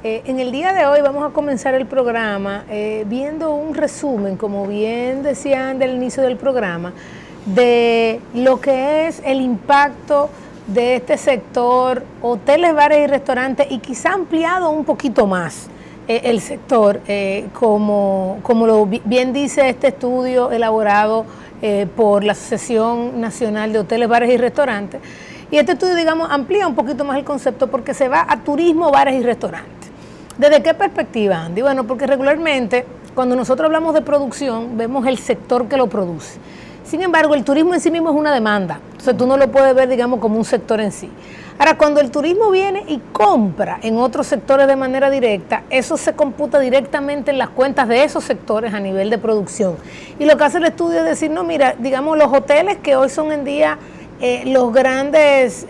En el día de hoy vamos a comenzar el programa viendo un resumen, como bien decían del inicio del programa, de lo que es el impacto de este sector, hoteles, bares y restaurantes, y quizá ampliado un poquito más el sector, como lo bien dice este estudio elaborado por la Asociación Nacional de Hoteles, Bares y Restaurantes. Y este estudio, digamos, amplía un poquito más el concepto porque se va a turismo, bares y restaurantes. ¿Desde qué perspectiva, Andy? Bueno, porque regularmente cuando nosotros hablamos de producción, vemos el sector que lo produce. Sin embargo, el turismo en sí mismo es una demanda. Entonces tú no lo puedes ver, digamos, como un sector en sí. Ahora, cuando el turismo viene y compra en otros sectores de manera directa, eso se computa directamente en las cuentas de esos sectores a nivel de producción. Y lo que hace el estudio es decir, no, mira, digamos, los hoteles que hoy son en día los grandes...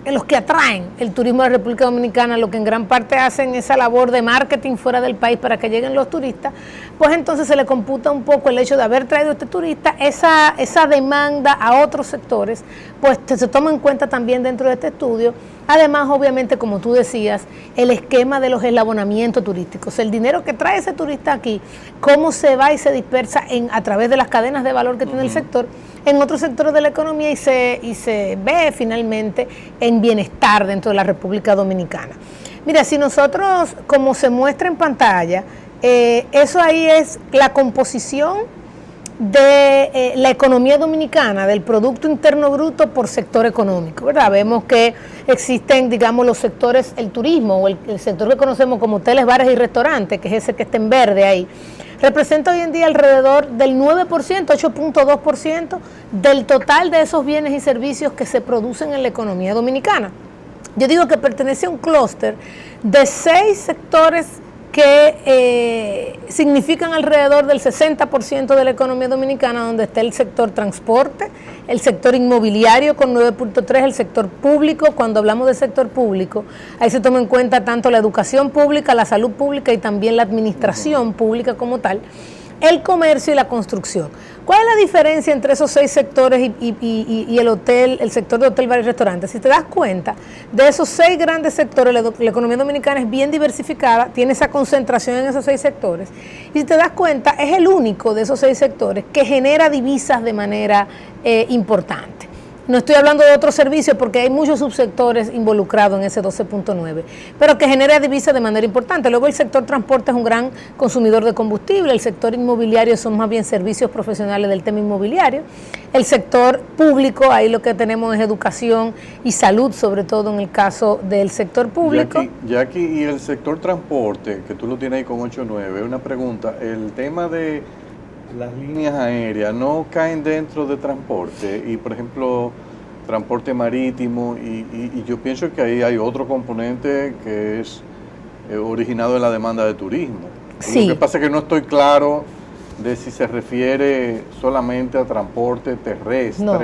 los que atraen el turismo de la República Dominicana, lo que en gran parte hacen esa labor de marketing fuera del país para que lleguen los turistas, pues entonces se le computa un poco el hecho de haber traído este turista, esa demanda a otros sectores, pues se toma en cuenta también dentro de este estudio. Además, obviamente, como tú decías, el esquema de los eslabonamientos turísticos, el dinero que trae ese turista aquí, cómo se va y se dispersa a través de las cadenas de valor que tiene el sector, en otros sectores de la economía y se ve finalmente en bienestar dentro de la República Dominicana. Mira, si nosotros, como se muestra en pantalla, eso ahí es la composición de la economía dominicana, del Producto Interno Bruto por sector económico, ¿verdad? Vemos que existen, digamos, los sectores, el turismo o el sector que conocemos como hoteles, bares y restaurantes, que es ese que está en verde ahí, representa hoy en día alrededor del 9%, 8.2% del total de esos bienes y servicios que se producen en la economía dominicana. Yo digo que pertenece a un clúster de 6 sectores que significan alrededor del 60% de la economía dominicana, donde está el sector transporte, el sector inmobiliario con 9.3%, el sector público. Cuando hablamos del sector público, ahí se toma en cuenta tanto la educación pública, la salud pública y también la administración pública como tal, el comercio y la construcción. ¿Cuál es la diferencia entre esos 6 sectores y el sector de hotel, bar y restaurante? Si te das cuenta, de esos 6 grandes sectores, la economía dominicana es bien diversificada, tiene esa concentración en esos 6 sectores. Y si te das cuenta, es el único de esos 6 sectores que genera divisas de manera importante. No estoy hablando de otros servicios porque hay muchos subsectores involucrados en ese 12.9, pero que genera divisas de manera importante. Luego el sector transporte es un gran consumidor de combustible, el sector inmobiliario son más bien servicios profesionales del tema inmobiliario, el sector público, ahí lo que tenemos es educación y salud, sobre todo en el caso del sector público. Jackie, y el sector transporte, que tú lo tienes ahí con 8.9, una pregunta, el tema de las líneas aéreas no caen dentro de transporte y, por ejemplo, transporte marítimo y yo pienso que ahí hay otro componente que es originado en la demanda de turismo. Sí. Lo que pasa es que no estoy claro de si se refiere solamente a transporte terrestre. No,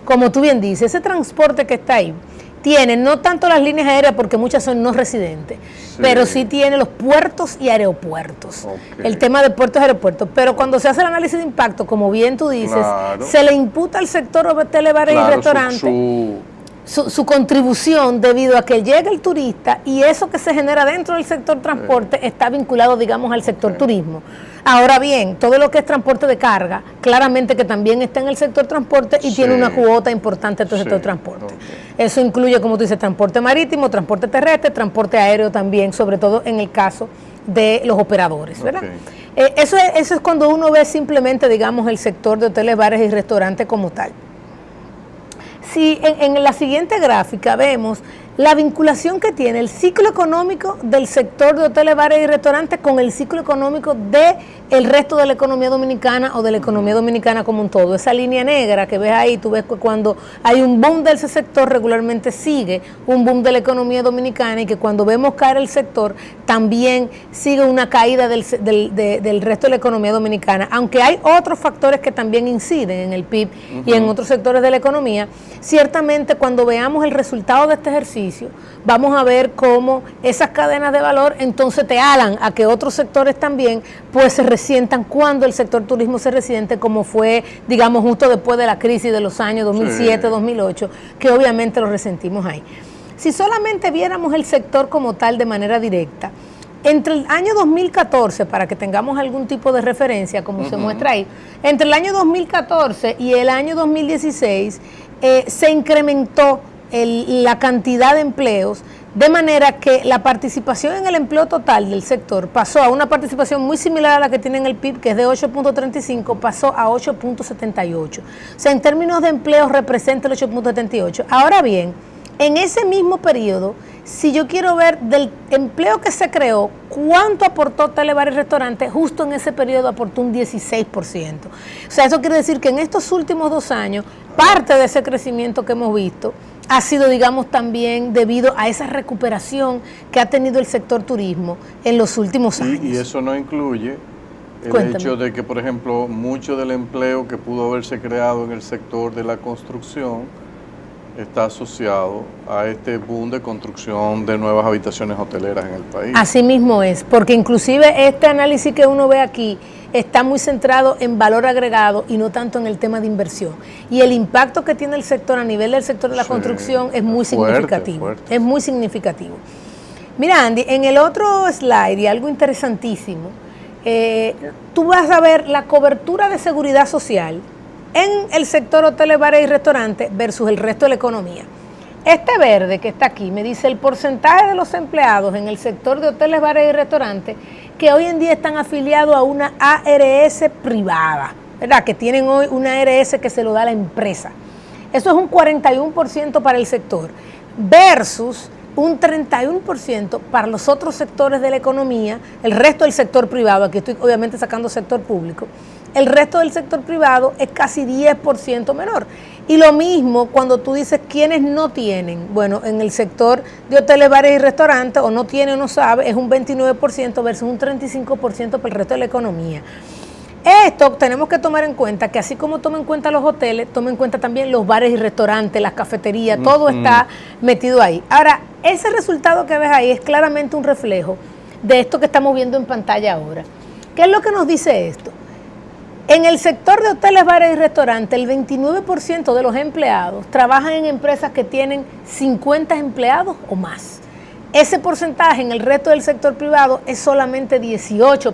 como tú bien dices, ese transporte que está ahí tiene no tanto las líneas aéreas porque muchas son no residentes, pero sí tiene los puertos y aeropuertos. El tema de puertos y aeropuertos. Pero cuando se hace el análisis de impacto, como bien tú dices, se le imputa al sector hoteles, bares y restaurantes su contribución debido a que llega el turista y eso que se genera dentro del sector transporte está vinculado, digamos, al sector turismo. Ahora bien, todo lo que es transporte de carga, claramente que también está en el sector transporte y tiene una cuota importante en el sector transporte. Eso incluye, como tú dices, transporte marítimo, transporte terrestre, transporte aéreo también, sobre todo en el caso de los operadores, ¿verdad? Eso es cuando uno ve simplemente, digamos, el sector de hoteles, bares y restaurantes como tal. Si en la siguiente gráfica vemos la vinculación que tiene el ciclo económico del sector de hoteles, bares y restaurantes con el ciclo económico del resto de la economía dominicana o de la economía dominicana como un todo. Esa línea negra que ves ahí, tú ves que cuando hay un boom de ese sector regularmente sigue un boom de la economía dominicana y que cuando vemos caer el sector también sigue una caída del resto de la economía dominicana. Aunque hay otros factores que también inciden en el PIB y en otros sectores de la economía, ciertamente cuando veamos el resultado de este ejercicio, vamos a ver cómo esas cadenas de valor entonces te alan a que otros sectores también pues se resientan cuando el sector turismo se resiente, como fue, digamos, justo después de la crisis de los años 2007, 2008, que obviamente lo resentimos ahí. Si solamente viéramos el sector como tal de manera directa, entre el año 2014, para que tengamos algún tipo de referencia, como se muestra ahí, entre el año 2014 y el año 2016 se incrementó la cantidad de empleos, de manera que la participación en el empleo total del sector pasó a una participación muy similar a la que tiene en el PIB, que es de 8.35, pasó a 8.78. O sea, en términos de empleo representa el 8.78. Ahora bien, en ese mismo periodo, si yo quiero ver del empleo que se creó, cuánto aportó Telebar y Restaurante, justo en ese periodo aportó un 16%. O sea, eso quiere decir que en estos últimos 2 años, parte de ese crecimiento que hemos visto ha sido, digamos, también debido a esa recuperación que ha tenido el sector turismo en los últimos años. Y eso no incluye hecho de que, por ejemplo, mucho del empleo que pudo haberse creado en el sector de la construcción está asociado a este boom de construcción de nuevas habitaciones hoteleras en el país. Así mismo es, porque inclusive este análisis que uno ve aquí está muy centrado en valor agregado y no tanto en el tema de inversión. Y el impacto que tiene el sector a nivel del sector de la construcción es muy significativo. Fuerte. Es muy significativo. Mira, Andy, en el otro slide, y algo interesantísimo, tú vas a ver la cobertura de seguridad social en el sector hoteles, bares y restaurantes versus el resto de la economía. Este verde que está aquí me dice el porcentaje de los empleados en el sector de hoteles, bares y restaurantes que hoy en día están afiliados a una ARS privada, ¿verdad? Que tienen hoy una ARS que se lo da la empresa. Eso es un 41% para el sector versus un 31% para los otros sectores de la economía, el resto del sector privado. Aquí estoy obviamente sacando sector público. El resto del sector privado es casi 10% menor. Y lo mismo cuando tú dices quiénes no tienen. Bueno, en el sector de hoteles, bares y restaurantes, o no tiene o no sabe, es un 29% versus un 35% para el resto de la economía. Esto tenemos que tomar en cuenta que así como toma en cuenta los hoteles, toma en cuenta también los bares y restaurantes, las cafeterías, todo está metido ahí. Ahora, ese resultado que ves ahí es claramente un reflejo de esto que estamos viendo en pantalla ahora. ¿Qué es lo que nos dice esto? En el sector de hoteles, bares y restaurantes, el 29% de los empleados trabajan en empresas que tienen 50 empleados o más. Ese porcentaje en el resto del sector privado es solamente 18%.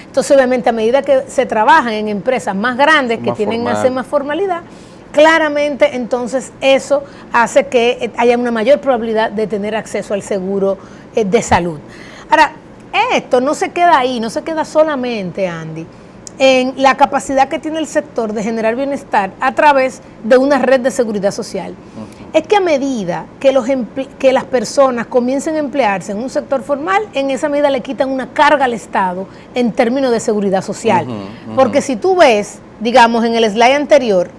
Entonces, obviamente, a medida que se trabajan en empresas más grandes que tienen más formalidad, claramente entonces eso hace que haya una mayor probabilidad de tener acceso al seguro de salud. Ahora, esto no se queda ahí, no se queda solamente, Andy, en la capacidad que tiene el sector de generar bienestar a través de una red de seguridad social. Es que a medida que las personas comiencen a emplearse en un sector formal, en esa medida le quitan una carga al Estado en términos de seguridad social. Porque si tú ves, digamos, en el slide anterior,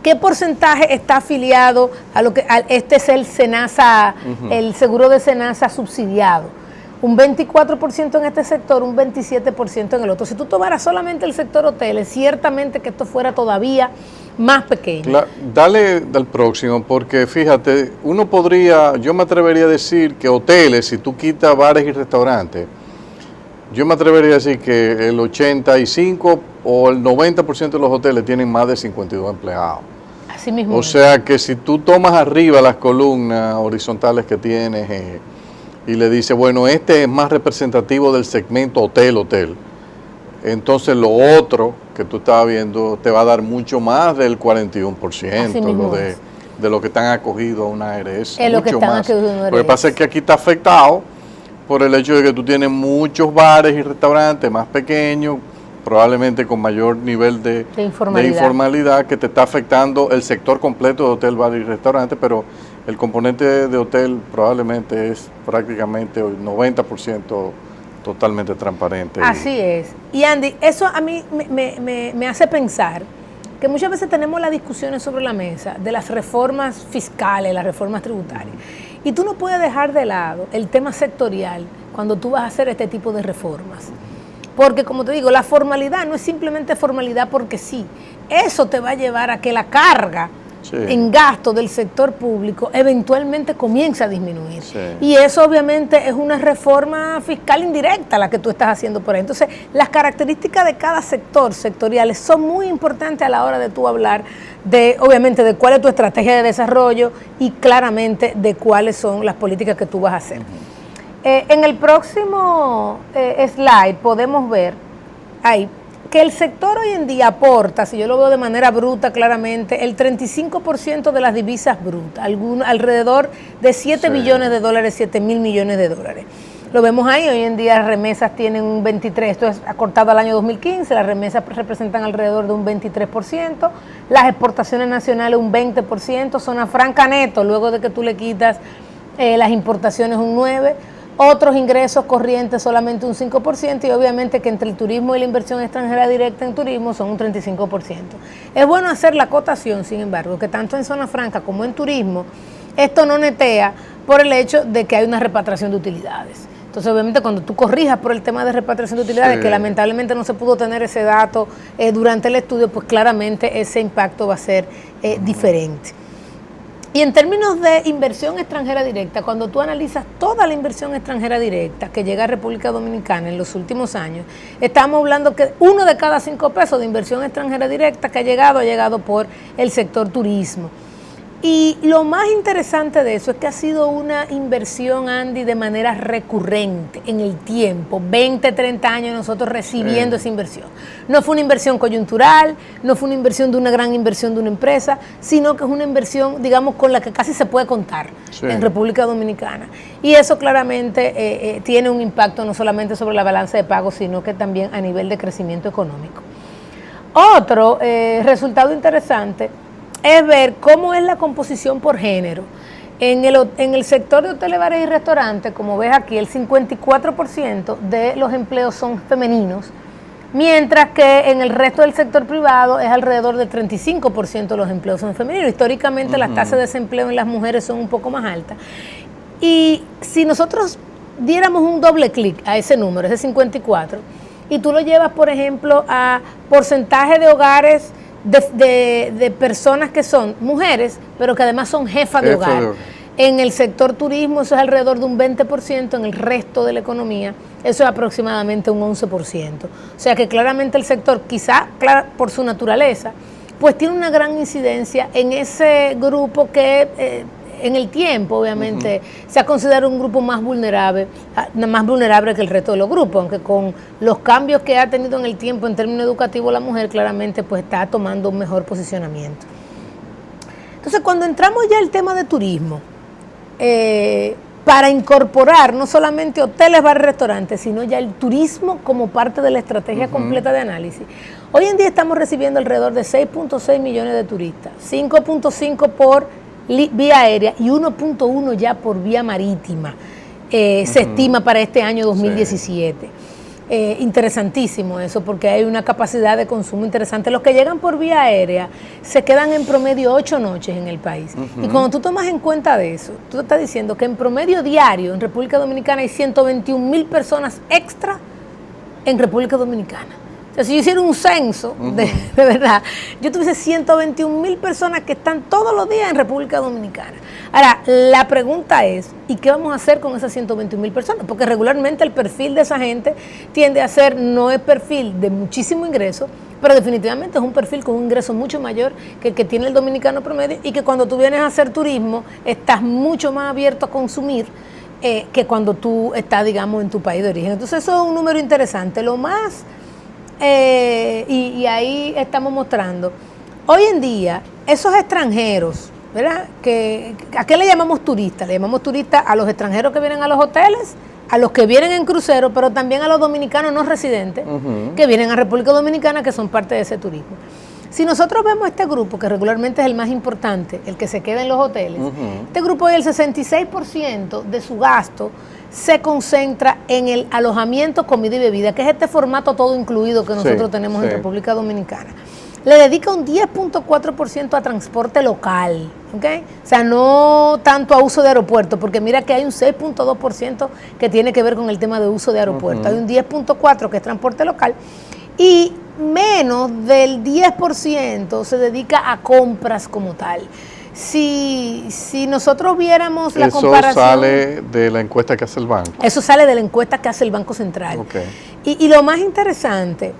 ¿qué porcentaje está afiliado a lo que este es el SENASA, el seguro de SENASA subsidiado? Un 24% en este sector, un 27% en el otro. Si tú tomaras solamente el sector hoteles, ciertamente que esto fuera todavía más pequeño. Dale del próximo, porque fíjate, yo me atrevería a decir que hoteles, si tú quitas bares y restaurantes, yo me atrevería a decir que el 85 o el 90% de los hoteles tienen más de 52 empleados. Así mismo. O sea que si tú tomas arriba las columnas horizontales que tienes y le dices, bueno, este es más representativo del segmento hotel, entonces lo otro que tú estabas viendo te va a dar mucho más del 41% de lo que están acogidos a una ARS. Es lo que están acogidos a una ARS. Lo que pasa es que aquí está afectado por el hecho de que tú tienes muchos bares y restaurantes más pequeños, probablemente con mayor nivel de informalidad, que te está afectando el sector completo de hotel, bar y restaurante, pero el componente de hotel probablemente es prácticamente 90% totalmente transparente. Así es. Y Andy, eso a mí me hace pensar que muchas veces tenemos las discusiones sobre la mesa de las reformas fiscales, las reformas tributarias. Y tú no puedes dejar de lado el tema sectorial cuando tú vas a hacer este tipo de reformas. Porque, como te digo, la formalidad no es simplemente formalidad porque sí. Eso te va a llevar a que la carga en gasto del sector público eventualmente comienza a disminuir. Y eso obviamente es una reforma fiscal indirecta la que tú estás haciendo por ahí. Entonces, las características de cada sector, sectoriales, son muy importantes a la hora de tú hablar de, obviamente, de cuál es tu estrategia de desarrollo y claramente de cuáles son las políticas que tú vas a hacer. En el próximo slide podemos ver ahí que el sector hoy en día aporta, si yo lo veo de manera bruta claramente, el 35% de las divisas brutas, alrededor de 7 billones de dólares, 7 mil millones de dólares. Lo vemos ahí, hoy en día las remesas tienen un 23%, esto es acortado al año 2015, las remesas representan alrededor de un 23%, las exportaciones nacionales un 20%, zona franca neto, luego de que tú le quitas las importaciones un 9%, otros ingresos corrientes solamente un 5% y obviamente que entre el turismo y la inversión extranjera directa en turismo son un 35%. Es bueno hacer la acotación, sin embargo, que tanto en zona franca como en turismo, esto no netea por el hecho de que hay una repatriación de utilidades. Entonces, obviamente, cuando tú corrijas por el tema de repatriación de utilidades, que lamentablemente no se pudo tener ese dato durante el estudio, pues claramente ese impacto va a ser diferente. Y en términos de inversión extranjera directa, cuando tú analizas toda la inversión extranjera directa que llega a República Dominicana en los últimos años, estamos hablando que 1 de cada 5 pesos de inversión extranjera directa que ha llegado por el sector turismo. Y lo más interesante de eso es que ha sido una inversión, Andy, de manera recurrente en el tiempo, 20, 30 años nosotros recibiendo esa inversión. No fue una inversión coyuntural, no fue una inversión de una gran inversión de una empresa, sino que es una inversión, digamos, con la que casi se puede contar en República Dominicana. Y eso claramente tiene un impacto no solamente sobre la balanza de pagos, sino que también a nivel de crecimiento económico. Otro resultado interesante es ver cómo es la composición por género. En el sector de hoteles, bares y restaurantes, como ves aquí, el 54% de los empleos son femeninos, mientras que en el resto del sector privado es alrededor del 35% de los empleos son femeninos. Históricamente las tasas de desempleo en las mujeres son un poco más altas. Y si nosotros diéramos un doble clic a ese número, ese 54, y tú lo llevas, por ejemplo, a porcentaje de hogares de personas que son mujeres, pero que además son jefas de hogar. En el sector turismo eso es alrededor de un 20%, en el resto de la economía eso es aproximadamente un 11%. O sea que claramente el sector, quizá por su naturaleza, pues tiene una gran incidencia en ese grupo que en el tiempo, obviamente, se ha considerado un grupo más vulnerable que el resto de los grupos, aunque con los cambios que ha tenido en el tiempo en términos educativos la mujer, claramente pues está tomando un mejor posicionamiento. Entonces, cuando entramos ya al tema de turismo, para incorporar no solamente hoteles, bares, restaurantes, sino ya el turismo como parte de la estrategia completa de análisis, hoy en día estamos recibiendo alrededor de 6.6 millones de turistas, 5.5 por vía aérea y 1.1 ya por vía marítima, se estima para este año 2017. Interesantísimo eso, porque hay una capacidad de consumo interesante. Los que llegan por vía aérea se quedan en promedio 8 noches en el país. Y cuando tú tomas en cuenta de eso, tú estás diciendo que en promedio diario en República Dominicana hay 121,000 personas extra en República Dominicana. O sea, si yo hiciera un censo, de verdad, yo tuviese 121,000 personas que están todos los días en República Dominicana. Ahora, la pregunta es, ¿y qué vamos a hacer con esas 121,000 personas? Porque regularmente el perfil de esa gente tiende a ser, no es perfil de muchísimo ingreso, pero definitivamente es un perfil con un ingreso mucho mayor que el que tiene el dominicano promedio, y que cuando tú vienes a hacer turismo, estás mucho más abierto a consumir que cuando tú estás, digamos, en tu país de origen. Entonces eso es un número interesante. Lo más... y ahí estamos mostrando, hoy en día, esos extranjeros, ¿verdad? ¿A qué le llamamos turistas? Le llamamos turistas a los extranjeros que vienen a los hoteles, a los que vienen en crucero, pero también a los dominicanos no residentes que vienen a República Dominicana, que son parte de ese turismo. Si nosotros vemos este grupo, que regularmente es el más importante, el que se queda en los hoteles, este grupo, el 66% de su gasto se concentra en el alojamiento, comida y bebida, que es este formato todo incluido que nosotros tenemos en República Dominicana. Le dedica un 10.4% a transporte local, ¿okay? O sea, no tanto a uso de aeropuerto, porque mira que hay un 6.2% que tiene que ver con el tema de uso de aeropuerto. Hay un 10.4% que es transporte local, y menos del 10% se dedica a compras como tal. Si nosotros viéramos la comparación... Eso sale de la encuesta que hace el banco. Eso sale de la encuesta que hace el Banco Central. Y lo más interesante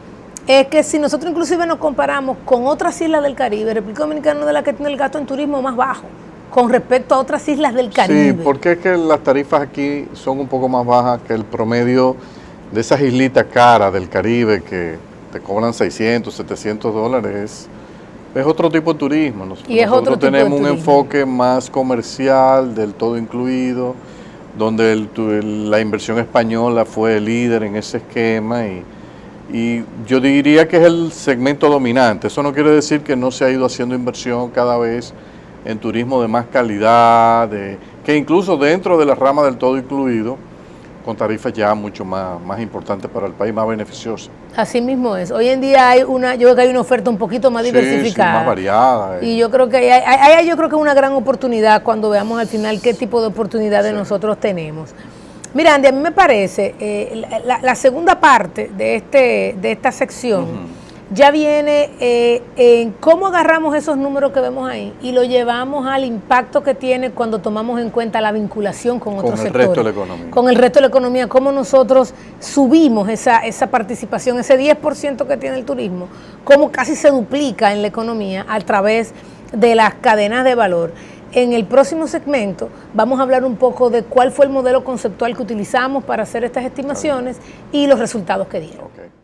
es que si nosotros inclusive nos comparamos con otras islas del Caribe, República Dominicana es de la que tiene el gasto en turismo más bajo. con respecto a otras islas del Caribe. Sí, porque es que las tarifas aquí son un poco más bajas que el promedio de esas islitas caras del Caribe que te cobran 600, 700 dólares. Es otro tipo de turismo. Nosotros tenemos un enfoque más comercial, del todo incluido, donde la inversión española fue el líder en ese esquema y yo diría que es el segmento dominante. Eso no quiere decir que no se ha ido haciendo inversión cada vez en turismo de más calidad, que incluso dentro de la rama del todo incluido, con tarifas ya mucho más importantes para el país, más beneficiosas. Así mismo es. Hoy en día yo creo que hay una oferta un poquito más diversificada. Sí, más variada. Y yo creo que hay una gran oportunidad cuando veamos al final qué tipo de oportunidades nosotros tenemos. Mira, Andy, a mí me parece, la segunda parte de esta sección ya viene en cómo agarramos esos números que vemos ahí y lo llevamos al impacto que tiene cuando tomamos en cuenta la vinculación con otros sectores. Con el resto de la economía. Con el resto de la economía, cómo nosotros subimos esa participación, ese 10% que tiene el turismo, cómo casi se duplica en la economía a través de las cadenas de valor. En el próximo segmento vamos a hablar un poco de cuál fue el modelo conceptual que utilizamos para hacer estas estimaciones y los resultados que dieron. Okay.